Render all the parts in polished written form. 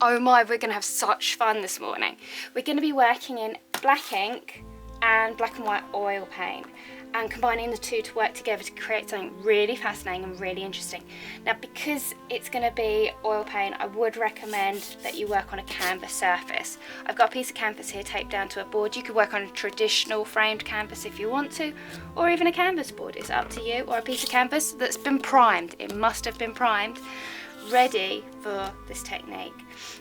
Oh my, we're going to have such fun this morning. We're going to be working in black ink and black and white oil paint and combining the two to work together to create something really fascinating and really interesting. Now, because it's going to be oil paint, I would recommend that you work on a canvas surface. I've got a piece of canvas here taped down to a board. You could work on a traditional framed canvas if you want to, or even a canvas board, it's up to you, or a piece of canvas that's been primed. It must have been primed, ready for this technique.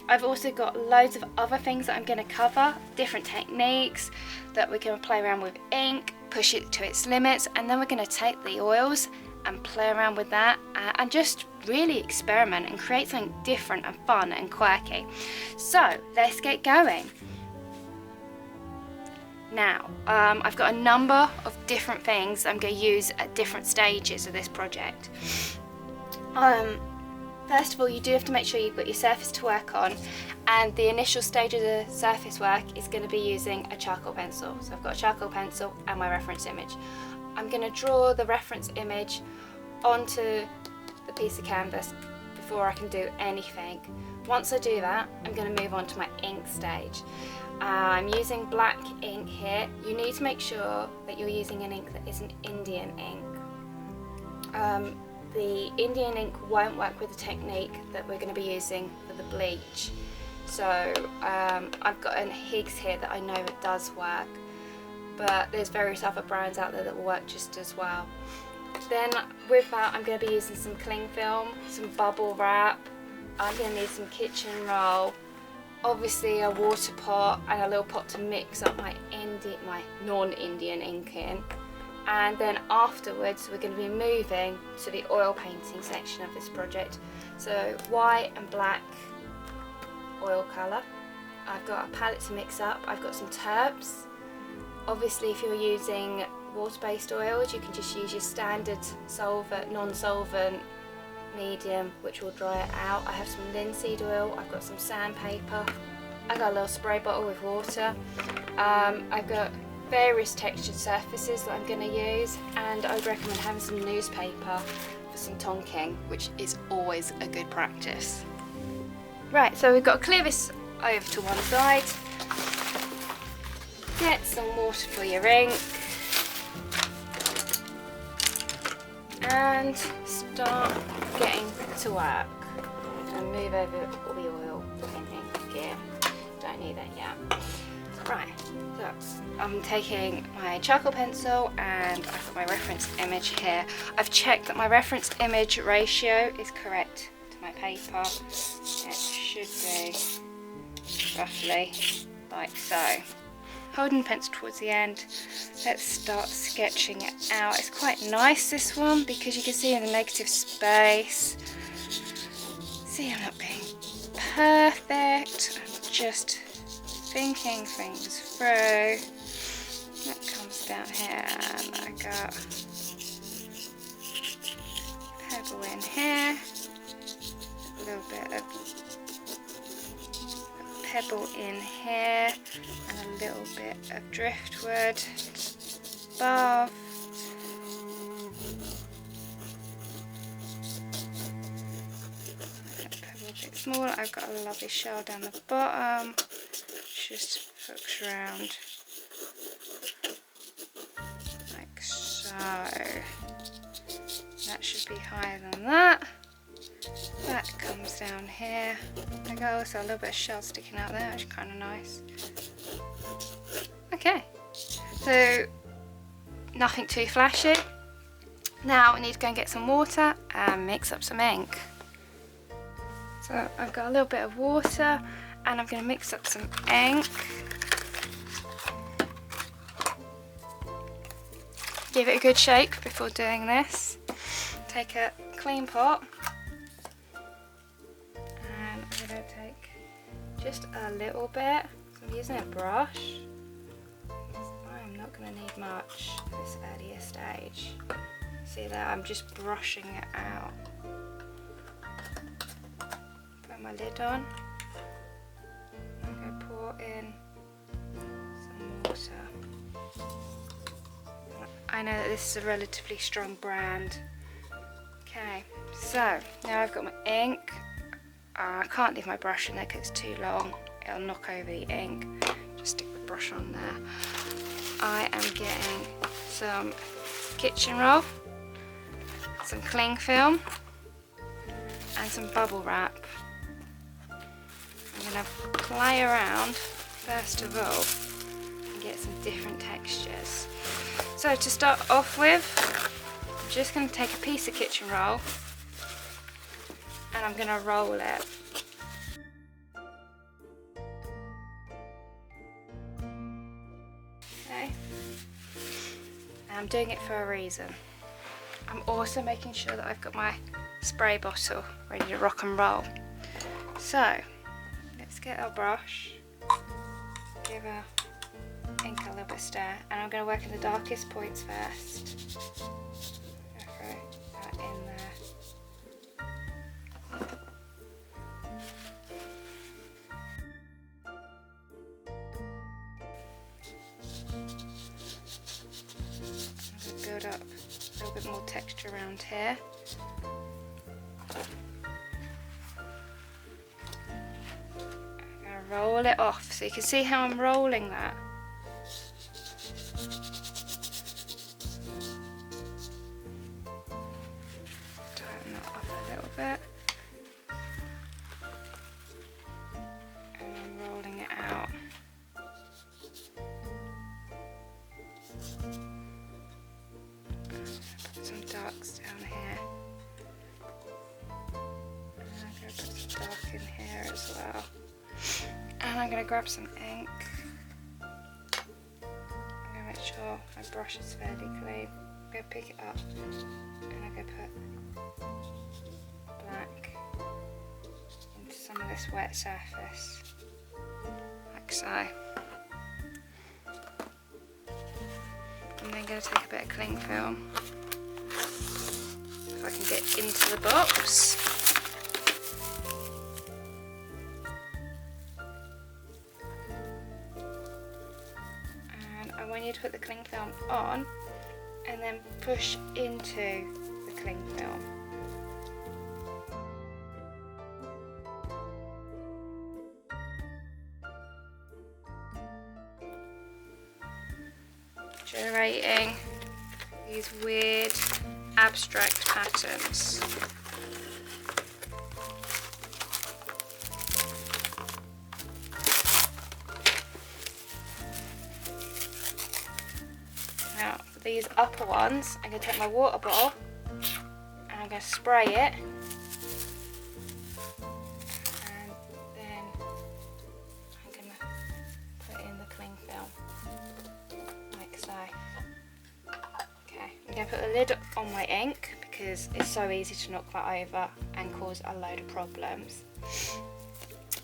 I've also got loads of other things that I'm going to cover, different techniques that we're going to play around with ink, push it to its limits, and then we're going to take the oils and play around with that and just really experiment and create something different and fun and quirky. So let's get going. Now, I've got a number of different things I'm going to use at different stages of this project. First of all, you do have to make sure you've got your surface to work on, and the initial stage of the surface work is going to be using a charcoal pencil. So I've got a charcoal pencil and my reference image. I'm going to draw the reference image onto the piece of canvas before I can do anything. Once I do that, I'm going to move on to my ink stage. I'm using black ink here. You need to make sure that you're using an ink that is an Indian ink. The Indian ink won't work with the technique that we're going to be using for the bleach. So I've got an Higgs here that I know it does work, but there's various other brands out there that will work just as well. Then with that, I'm going to be using some cling film, some bubble wrap, I'm going to need some kitchen roll, obviously a water pot and a little pot to mix up my non-Indian ink in. And then afterwards we're going to be moving to the oil painting section of this project. So white and black oil colour. I've got a palette to mix up. I've got some terps. Obviously if you're using water-based oils, you can just use your standard solvent, non-solvent medium, which will dry it out. I have some linseed oil. I've got some sandpaper. I've got a little spray bottle with water. I've got various textured surfaces that I'm going to use, and I would recommend having some newspaper for some tonking, which is always a good practice. Right, so we've got to clear this over to one side, get some water for your ink, and start getting to work. And move over all the oil and ink here. Don't need that yet. Right, so I'm taking my charcoal pencil and I've got my reference image here. I've checked that my reference image ratio is correct to my paper. It should be roughly like so. Holding the pencil towards the end, let's start sketching it out. It's quite nice, this one, because you can see in the negative space. See, I'm not being perfect, I'm just thinking things through. That comes down here, and I got a pebble in here, a little bit of pebble in here, and a little bit of driftwood above. A pebble a bit smaller. I've got a lovely shell down the bottom. Just hooks around like so. That should be higher than that. That comes down here. I got also a little bit of shell sticking out there, which is kind of nice. Okay, so nothing too flashy. Now I need to go and get some water and mix up some ink. So I've got a little bit of water, and I'm going to mix up some ink. Give it a good shake before doing this. Take a clean pot, and I'm going to take just a little bit. So I'm using a brush. I'm not going to need much at this earlier stage. See there, I'm just brushing it out. Put my lid on. I'm going to pour in some water. I know that this is a relatively strong brand. Okay, so now I've got my ink. I can't leave my brush in there because it's too long. It'll knock over the ink. Just stick the brush on there. I am getting some kitchen roll, some cling film, and some bubble wrap. I'm going to play around first of all and get some different textures. So to start off with, I'm just going to take a piece of kitchen roll and I'm going to roll it. Okay. And I'm doing it for a reason. I'm also making sure that I've got my spray bottle ready to rock and roll. So let's get our brush, give our ink a little bit of stir, and I'm going to work in the darkest points first. Throw that in there. Build up a little bit more texture around here. I'm going to roll it off so you can see how I'm rolling that. Tighten that up a little bit. And I'm rolling it out. Some darks down here, and I'm going to put some dark in here as well, and I'm going to grab some ink. I'm going to make sure my brush is fairly clean. I'm going to pick it up and I'm going to put black into some of this wet surface, like so. I'm then going to take a bit of cling film. If I can get into the box. And I want you to put the cling film on and then push into the cling film. Generating these weird abstract patterns. Now for these upper ones, I'm going to take my water bottle and I'm going to spray it, and then I'm going to put in the cling film like so. Okay, I'm going to put the lid on my ink because it's so easy to knock that over and cause a load of problems.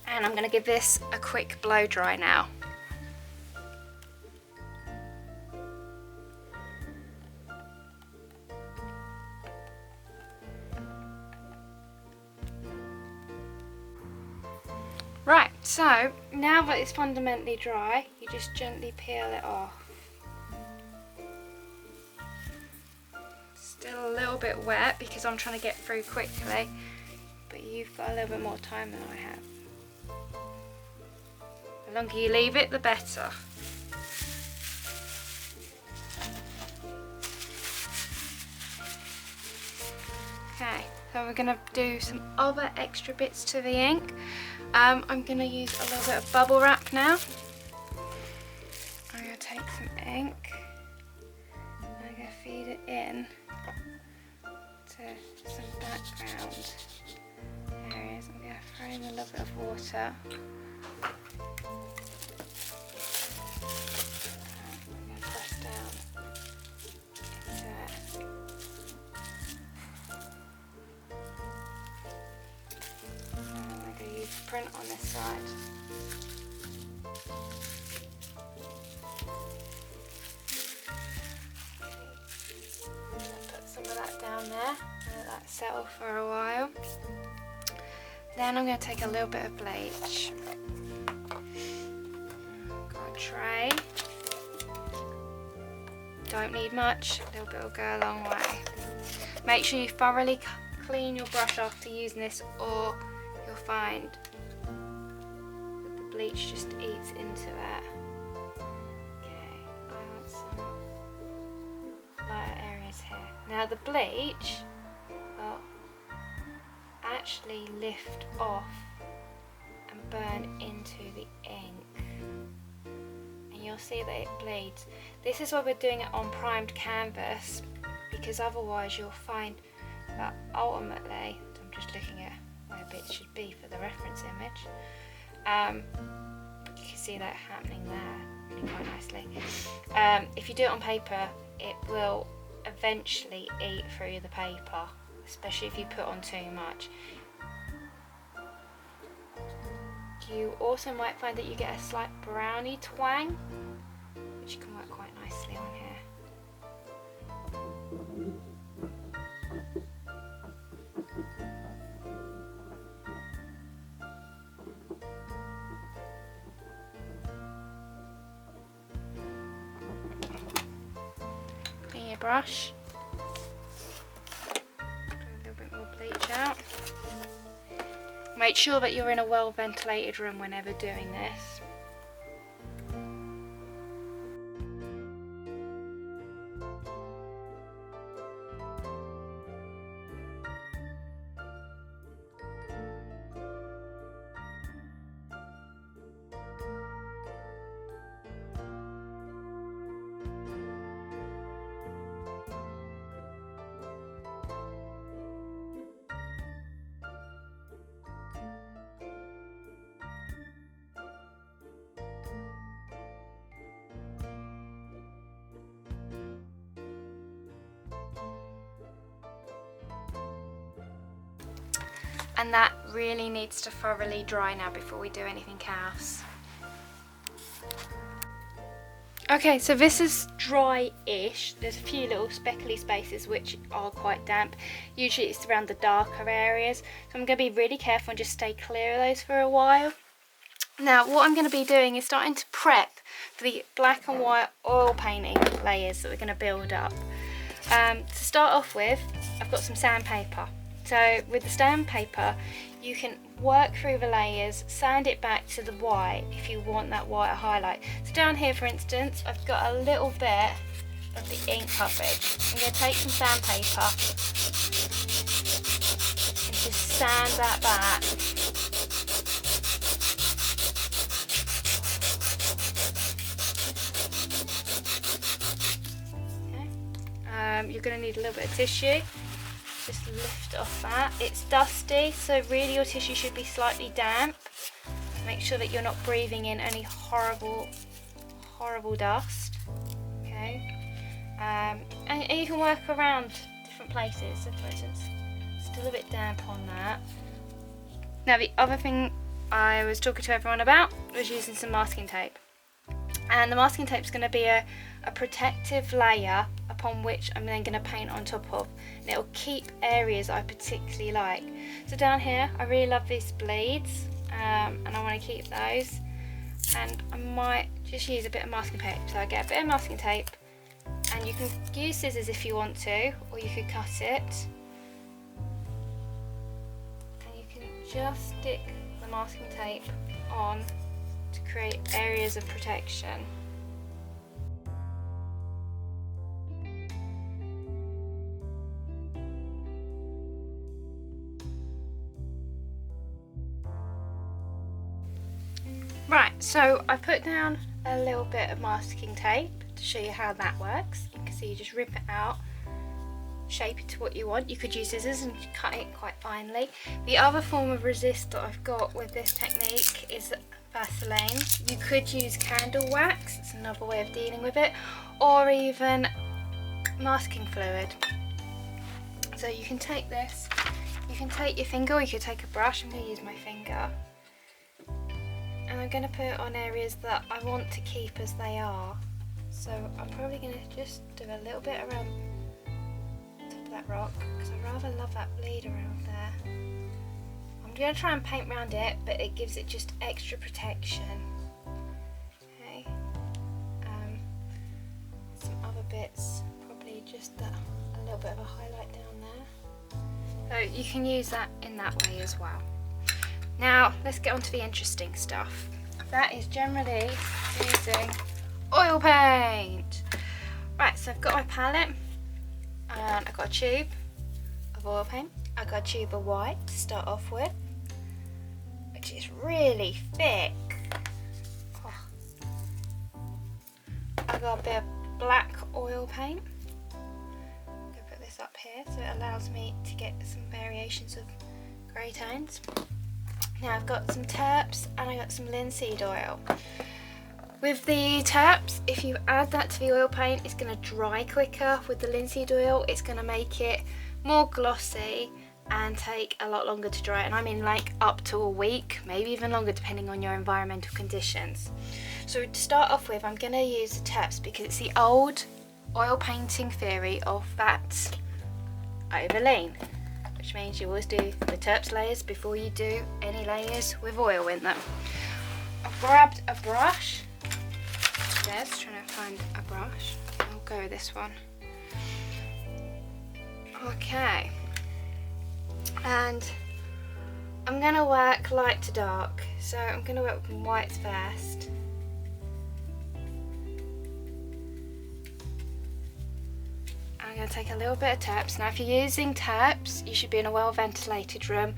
And I'm going to give this a quick blow dry now. Right, so now that it's fundamentally dry, you just gently peel it off. Still a little bit wet because I'm trying to get through quickly, but you've got a little bit more time than I have. The longer you leave it, the better. Okay, so we're going to do some other extra bits to the ink. I'm going to use a little bit of bubble wrap now. I'm going to take some ink and I'm going to feed it in to some background areas. I'm going to throw in a little bit of water. I'm going to press down into it. And I'm going to use print on this side. Put some of that down there and let that settle for a while. Then I'm going to take a little bit of bleach. Got a tray. Don't need much, a little bit will go a long way. Make sure you thoroughly clean your brush after using this or you'll find that the bleach just eats into it. Okay, I want some lighter areas here. Now the bleach will actually lift off and burn into the ink, and you'll see that it bleeds. This is why we're doing it on primed canvas, because otherwise you'll find that ultimately, I'm just looking at where bits should be for the reference image, you can see that happening there really quite nicely. If you do it on paper, it will eventually eat through the paper, especially if you put on too much. You also might find that you get a slight brownie twang, which can work quite nicely on here. Clean your brush. A little bit more bleach out. Make sure that you're in a well ventilated room whenever doing this. And that really needs to thoroughly dry now before we do anything else. Okay, so this is dry-ish. There's a few little speckly spaces which are quite damp. Usually it's around the darker areas. So I'm going to be really careful and just stay clear of those for a while. Now what I'm going to be doing is starting to prep for the black and white oil painting layers that we're going to build up. To start off with, I've got some sandpaper. So with the sandpaper, you can work through the layers, sand it back to the white if you want that white highlight. So down here, for instance, I've got a little bit of the ink coverage. I'm going to take some sandpaper and just sand that back. Okay. You're going to need a little bit of tissue. Just lift off that. It's dusty, so really your tissue should be slightly damp. Make sure that you're not breathing in any horrible dust. Okay, and you can work around different places. So for instance, still a bit damp on that. Now the other thing I was talking to everyone about was using some masking tape, and the masking tape is going to be a protective layer upon which I'm then going to paint on top of, and it will keep areas I particularly like. So down here I really love these bleeds, and I want to keep those, and I might just use a bit of masking tape. So I get a bit of masking tape, and you can use scissors if you want to, or you could cut it, and you can just stick the masking tape on to create areas of protection. Right, so I put down a little bit of masking tape to show you how that works. You can see you just rip it out, shape it to what you want. You could use scissors and cut it quite finely. The other form of resist that I've got with this technique is Vaseline. You could use candle wax, it's another way of dealing with it, or even masking fluid. So you can take this, you can take your finger, or you could take a brush. I'm going to use my finger. And I'm going to put it on areas that I want to keep as they are. So I'm probably going to just do a little bit around the top of that rock, because I rather love that bleed around there. I'm going to try and paint around it, but it gives it just extra protection. Okay. Some other bits, probably just a little bit of a highlight down there. So you can use that in that way as well. Now let's get on to the interesting stuff. That is generally using oil paint. Right, so I've got my palette and I've got a tube of oil paint. I've got a tube of white to start off with, which is really thick. Oh. I've got a bit of black oil paint. I'm going to put this up here so it allows me to get some variations of grey tones. Now I've got some terps and I got some linseed oil. With the terps, if you add that to the oil paint, it's going to dry quicker. With the linseed oil, it's going to make it more glossy and take a lot longer to dry. And I mean like up to a week, maybe even longer depending on your environmental conditions. So to start off with, I'm going to use the terps because it's the old oil painting theory of that overlean, which means you always do the terps layers before you do any layers with oil in them. I've grabbed a brush. There's trying to find a brush. I'll go with this one. Okay. And I'm going to work light to dark. So I'm going to work with whites first. I'm going to take a little bit of terps. Now if you're using terps, you should be in a well ventilated room.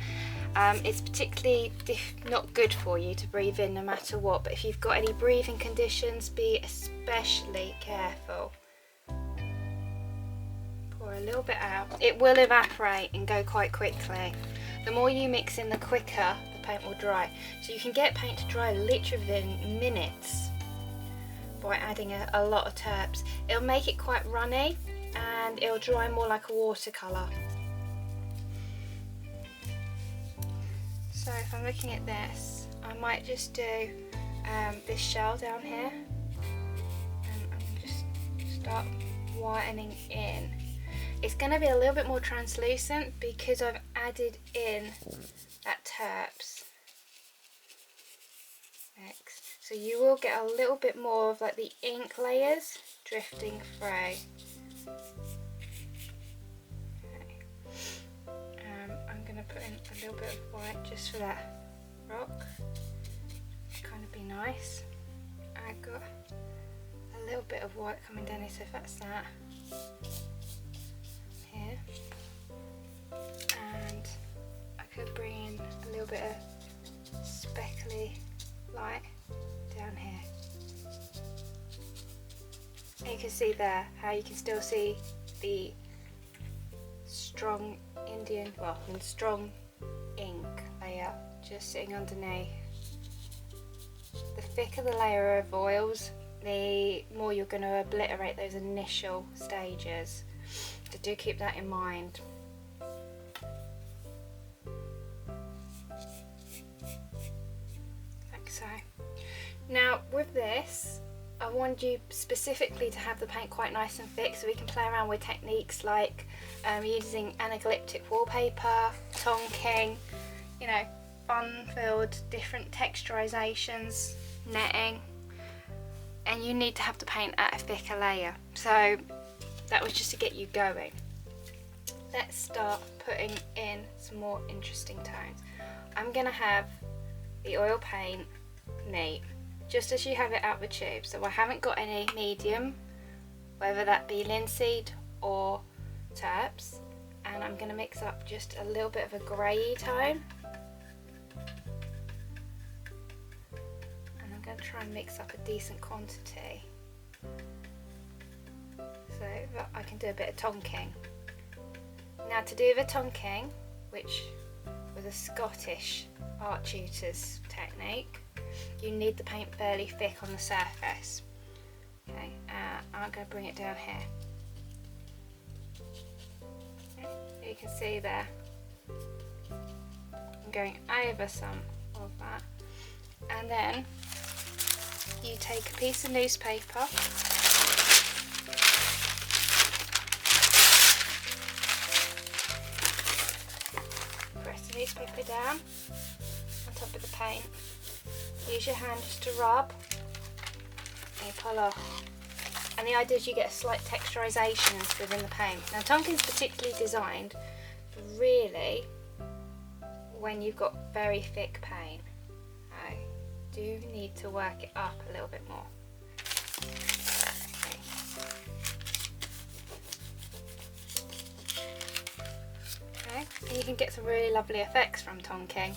It's particularly not good for you to breathe in no matter what, but if you've got any breathing conditions, be especially careful. Pour a little bit out. It will evaporate and go quite quickly. The more you mix in, the quicker the paint will dry. So you can get paint to dry literally within minutes by adding a lot of terps. It'll make it quite runny and it'll dry more like a watercolour. So if I'm looking at this, I might just do this shell down here, and I'm going to just start whitening in. It's going to be a little bit more translucent because I've added in that terps mix. So you will get a little bit more of like the ink layers drifting through. Put in a little bit of white just for that rock, kind of be nice. I've got a little bit of white coming down here, so if that's that here, and I could bring in a little bit of speckly light down here. And you can see there how you can still see the strong strong ink layer just sitting underneath. The thicker the layer of oils, the more you're going to obliterate those initial stages. So do keep that in mind. Like so. Now with this, I want you specifically to have the paint quite nice and thick so we can play around with techniques like using anaglyptic wallpaper, tonking, you know, fun-filled different texturizations, netting, and you need to have the paint at a thicker layer. So that was just to get you going. Let's start putting in some more interesting tones. I'm going to have the oil paint neat, just as you have it out the tube. So I haven't got any medium, whether that be linseed or terps, and I'm going to mix up just a little bit of a grey tone, and I'm going to try and mix up a decent quantity so that I can do a bit of tonking. Now to do the tonking, which was a Scottish art tutor's technique, you need the paint fairly thick on the surface. Okay, I'm going to bring it down here. Okay, you can see there, I'm going over some of that, and then you take a piece of newspaper, press the newspaper down on top of the paint. Use your hand just to rub and you pull off. And the idea is you get a slight texturizations within the paint. Now tonking is particularly designed for really when you've got very thick paint. I do need to work it up a little bit more. Okay, and you can get some really lovely effects from tonking.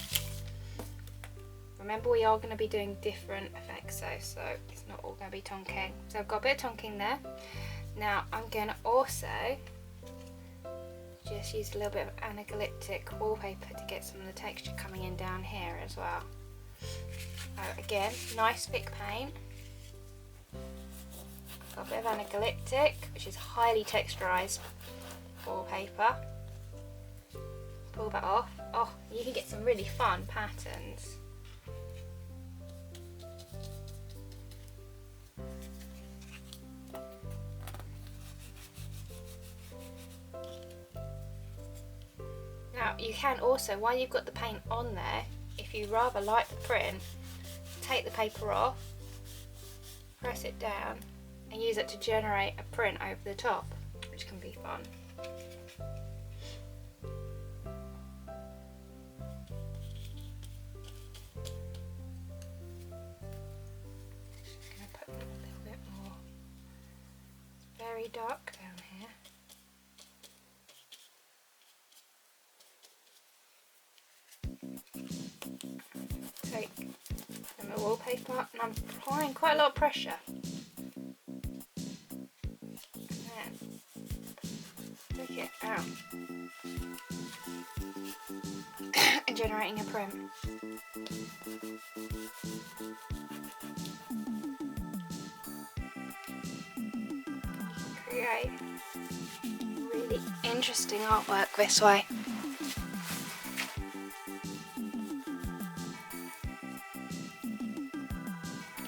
Remember, we are going to be doing different effects though, so it's not all going to be tonking. So I've got a bit of tonking there. Now I'm going to also just use a little bit of anaglyptic wallpaper to get some of the texture coming in down here as well. Again, nice thick paint. Got a bit of anaglyptic, which is highly texturized wallpaper. Pull that off. Oh, you can get some really fun patterns. Now you can also, while you've got the paint on there, if you rather like the print, take the paper off, press it down and use it to generate a print over the top, which can be fun. Just going to put a little bit more. It's very dark down here. Take some of the wallpaper and I'm applying quite a lot of pressure. And then take it out and generating a print. Create really interesting artwork this way.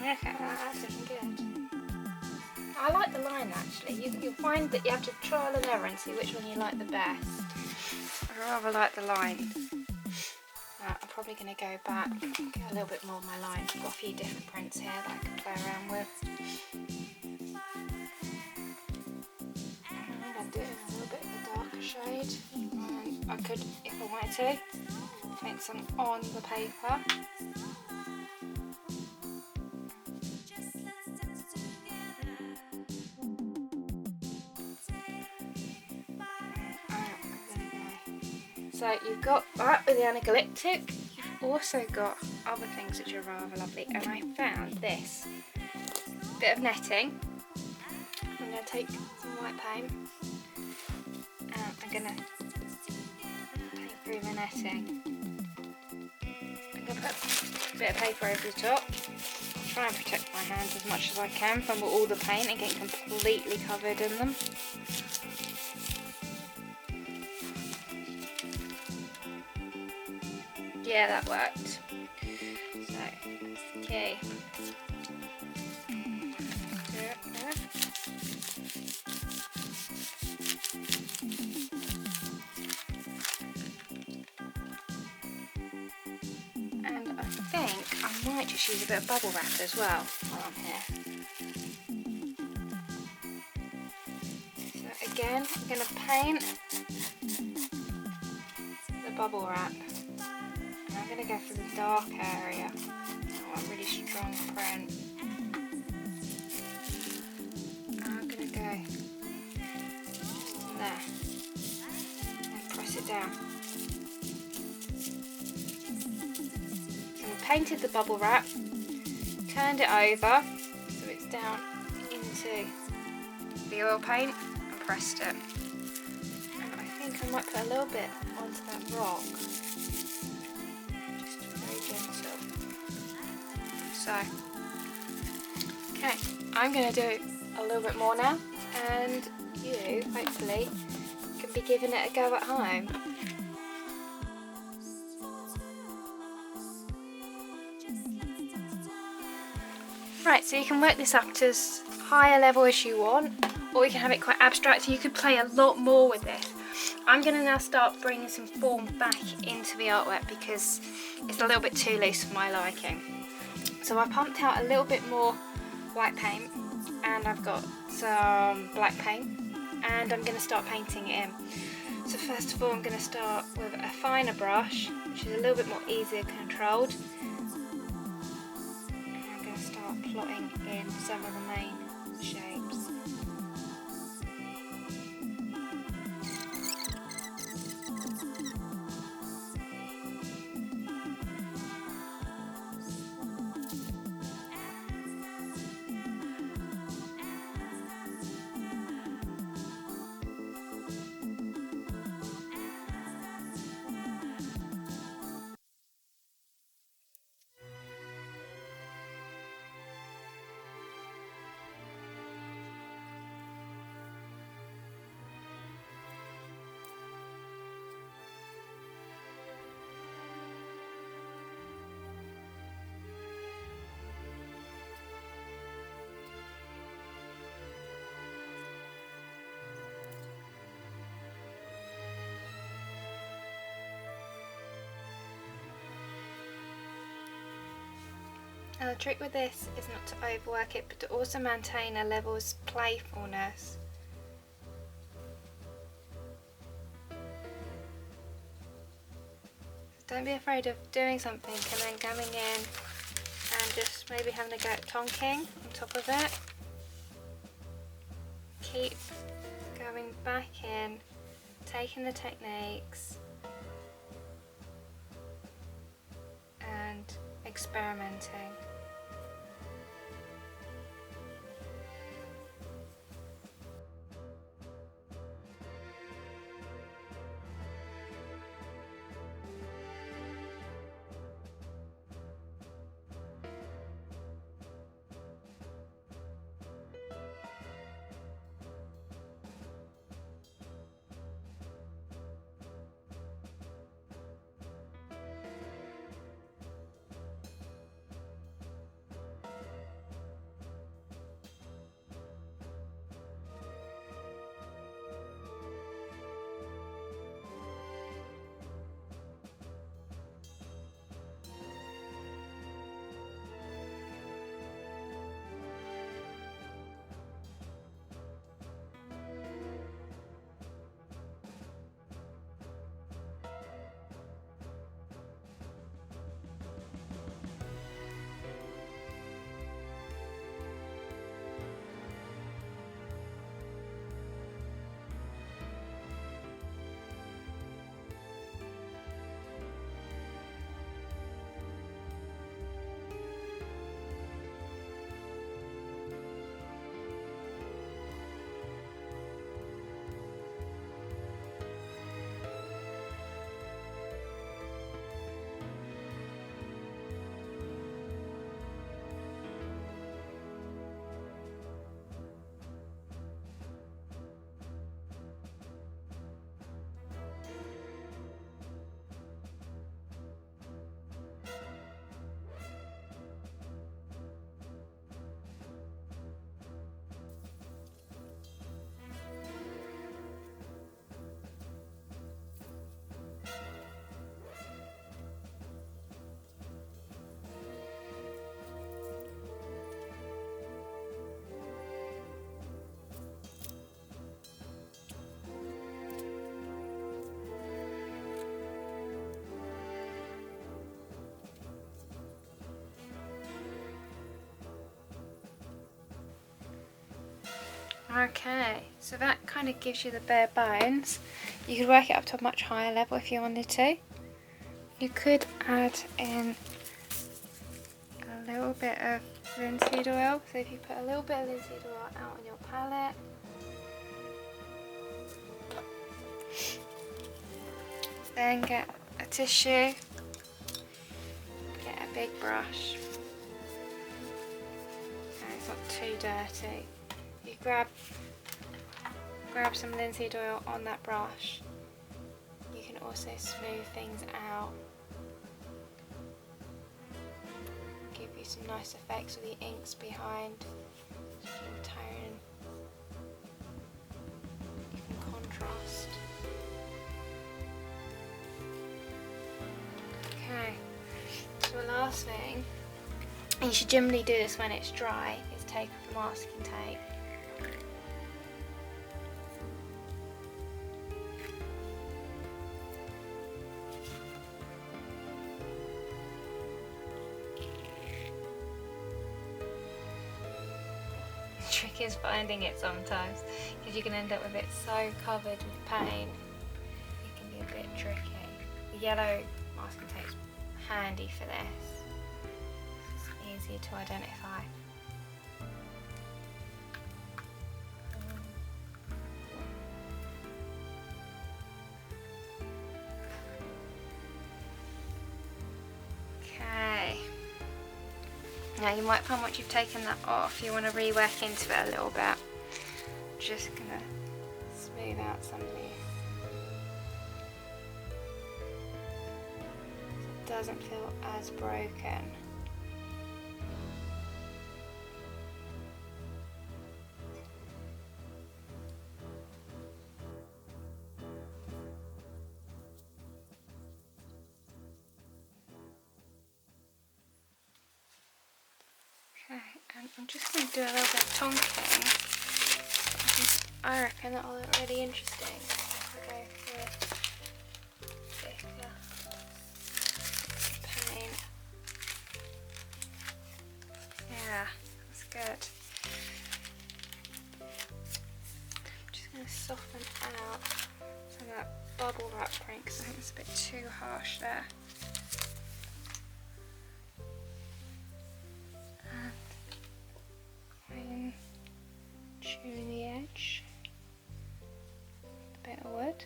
Okay, that's looking good. I like the line actually. You'll find that you have to trial and error and see which one you like the best. I rather like the line. I'm probably going to go back and get a little bit more of my line. I've got a few different prints here that I can play around with. I'm going to do it in a little bit of a darker shade. I could, if I wanted to, paint some on the paper. So you've got that with the anaglyptic, you've also got other things which are rather lovely, and I found this bit of netting. I'm going to take some white paint and I'm going to paint through the netting. I'm going to put a bit of paper over the top, try and protect my hands as much as I can from all the paint and getting completely covered in them. Yeah, that worked. So, that's the key. Do it there. And I think I might just use a bit of bubble wrap as well while I'm here. So again, I'm going to paint the bubble wrap. I'm going to go for the dark area. I want a really strong print. I'm going to go just there and press it down. So I painted the bubble wrap, turned it over so it's down into the oil paint and pressed it. And I think I might put a little bit onto that rock. So, okay, I'm going to do a little bit more now, and you, hopefully, can be giving it a go at home. Right, so you can work this up to as high a level as you want, or you can have it quite abstract. You could play a lot more with this. I'm going to now start bringing some form back into the artwork because it's a little bit too loose for my liking. So I pumped out a little bit more white paint and I've got some black paint and I'm going to start painting it in. So first of all I'm going to start with a finer brush, which is a little bit more easier controlled. And I'm going to start plotting in some of the main shapes. Now the trick with this is not to overwork it, but to also maintain a level of playfulness. Don't be afraid of doing something and then coming in and just maybe having a go at tonking on top of it. Keep going back in, taking the techniques and experimenting. Okay, so that kind of gives you the bare bones. You could work it up to a much higher level if you wanted to. You could add in a little bit of linseed oil. So if you put a little bit of linseed oil out on your palette, then get a tissue, get a big brush, and it's not too dirty. You grab some linseed oil on that brush. You can also smooth things out, give you some nice effects with the inks behind. You can tone, you can contrast. Okay, so the last thing, and you should generally do this when it's dry, is take off the masking tape. is finding it sometimes, because you can end up with it so covered with paint. It can be a bit tricky. The yellow masking tape's handy for this. It's easier to identify. Now you might find once you've taken that off, you want to rework into it a little bit. Just gonna smooth out some of these. So it doesn't feel as broken. Okay, and I'm just going to do a little bit of tonking. I reckon that'll look really interesting if I go for thicker paint. Yeah, that's good. I'm just going to soften out some of that bubble wrap print because I think it's a bit too harsh there. Tune the edge, a bit of wood.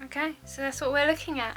Okay, so that's what we're looking at.